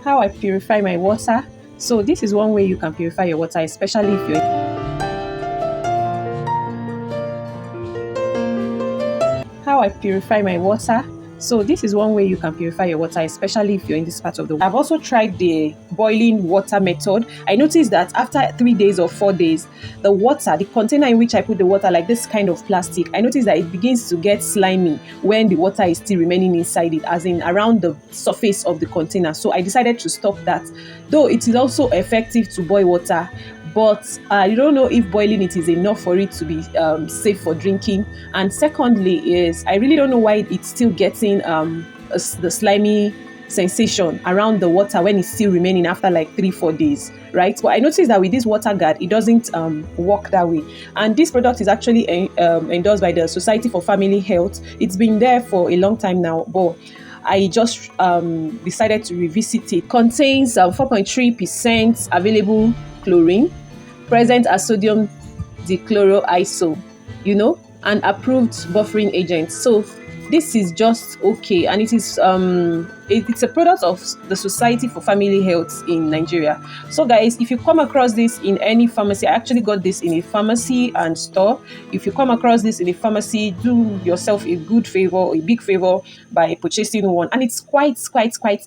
How I purify my water. So this is one way you can purify your water, especially if you're how I purify my water. So this is one way you can purify your water, especially if you're in this part of the world. I've also tried the boiling water method. I noticed that after 3 days or 4 days, the water, the container in which I put the water, like this kind of plastic, I noticed that it begins to get slimy when the water is still remaining inside it, as in around the surface of the container. So I decided to stop that. Though it is also effective to boil water, but I don't know if boiling it is enough for it to be safe for drinking. And secondly, is I really don't know why it's still getting the slimy sensation around the water when it's still remaining after like 3 4 days, right? But I noticed that with this water guard it doesn't work that way. And this product is actually endorsed by the Society for Family Health. It's been there for a long time now, but I just decided to revisit it. Contains 4.3% available chlorine, present as sodium dichloroiso, an approved buffering agent. So this is just okay, and it's a product of the Society for Family Health in Nigeria. So guys, if you come across this in any pharmacy, I actually got this in a pharmacy and store. If you come across this in a pharmacy, do yourself a good favor, a big favor, by purchasing one. And it's quite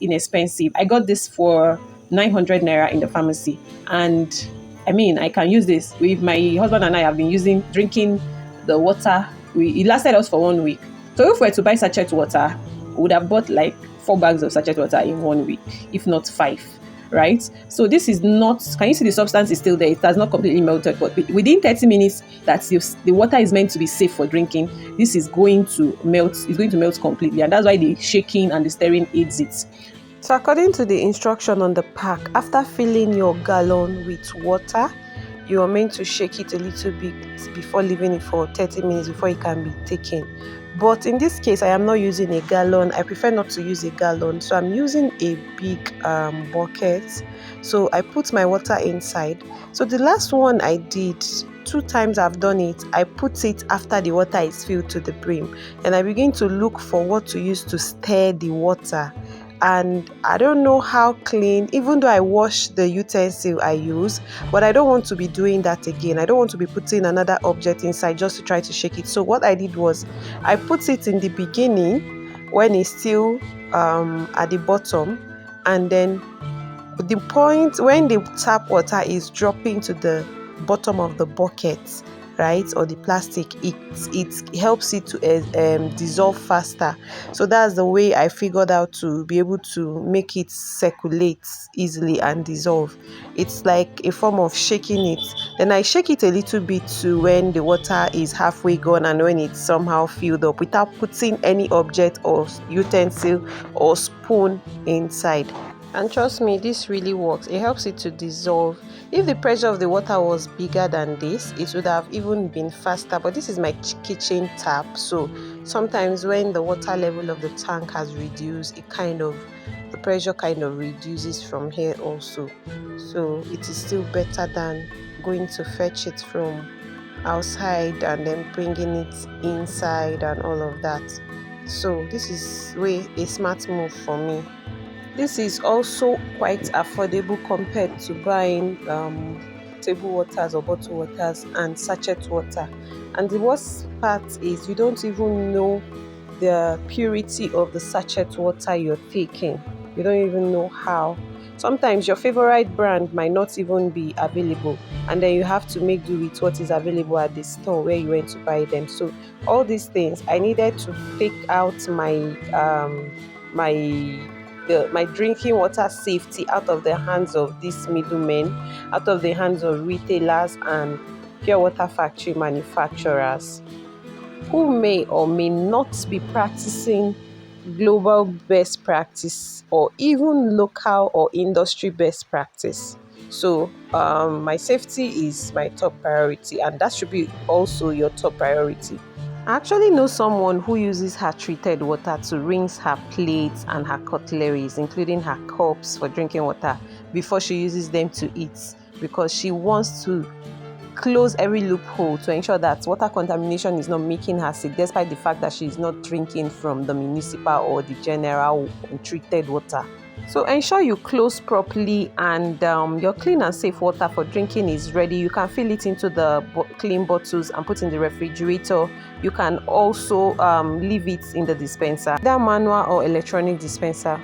inexpensive. I got this for 900 naira in the pharmacy, and I mean, I can use this with my husband and I have been drinking the water. It lasted us for 1 week. So if we were to buy sachet water, we would have bought like 4 bags of sachet water in 1 week, if not 5, right? So this is not, can you see the substance is still there? It has not completely melted, but within 30 minutes that the water is meant to be safe for drinking, this is going to melt. It's going to melt completely, and that's why the shaking and the stirring aids it. So according to the instruction on the pack, after filling your gallon with water, you are meant to shake it a little bit before leaving it for 30 minutes before it can be taken. But in this case, I am not using a gallon. I prefer not to use a gallon. So I'm using a big bucket. So I put my water inside. So the last one I did, 2 times I've done it, I put it after the water is filled to the brim. And I begin to look for what to use to stir the water. And I don't know how clean, even though I wash the utensil I use, but I don't want to be doing that again. I don't want to be putting another object inside just to try to shake it. So what I did was I put it in the beginning when it's still at the bottom, and then the point when the tap water is dropping to the bottom of the bucket, right, or the plastic, it helps it to dissolve faster. So that's the way I figured out to be able to make it circulate easily and dissolve. It's like a form of shaking it. Then I shake it a little bit to when the water is halfway gone and when it's somehow filled up without putting any object or utensil or spoon inside. And trust me, this really works. It helps it to dissolve. If the pressure of the water was bigger than this, it would have even been faster. But this is my kitchen tap, so sometimes when the water level of the tank has reduced, the pressure kind of reduces from here also. So it is still better than going to fetch it from outside and then bringing it inside and all of that. So this is a smart move for me. This is also quite affordable compared to buying table waters or bottled waters and sachet water. And the worst part is you don't even know the purity of the sachet water you're taking. You don't even know how. Sometimes your favorite brand might not even be available, and then you have to make do with what is available at the store where you went to buy them. So all these things, I needed to take out my drinking water safety out of the hands of these middlemen, out of the hands of retailers and pure water factory manufacturers who may or may not be practicing global best practice or even local or industry best practice. So my safety is my top priority, and that should be also your top priority. I actually know someone who uses her treated water to rinse her plates and her cutleries, including her cups for drinking water, before she uses them to eat, because she wants to close every loophole to ensure that water contamination is not making her sick, despite the fact that she is not drinking from the municipal or the general treated water. So ensure you close properly, and your clean and safe water for drinking is ready. You can fill it into the clean bottles and put in the refrigerator. You can also leave it in the dispenser, either manual or electronic dispenser.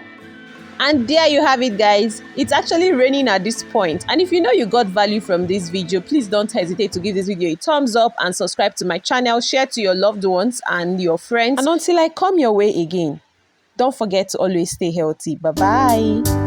And there you have it, guys. It's actually raining at this point. And if you know you got value from this video, please don't hesitate to give this video a thumbs up and subscribe to my channel. Share to your loved ones and your friends. And until I come your way again, don't forget to always stay healthy. Bye bye.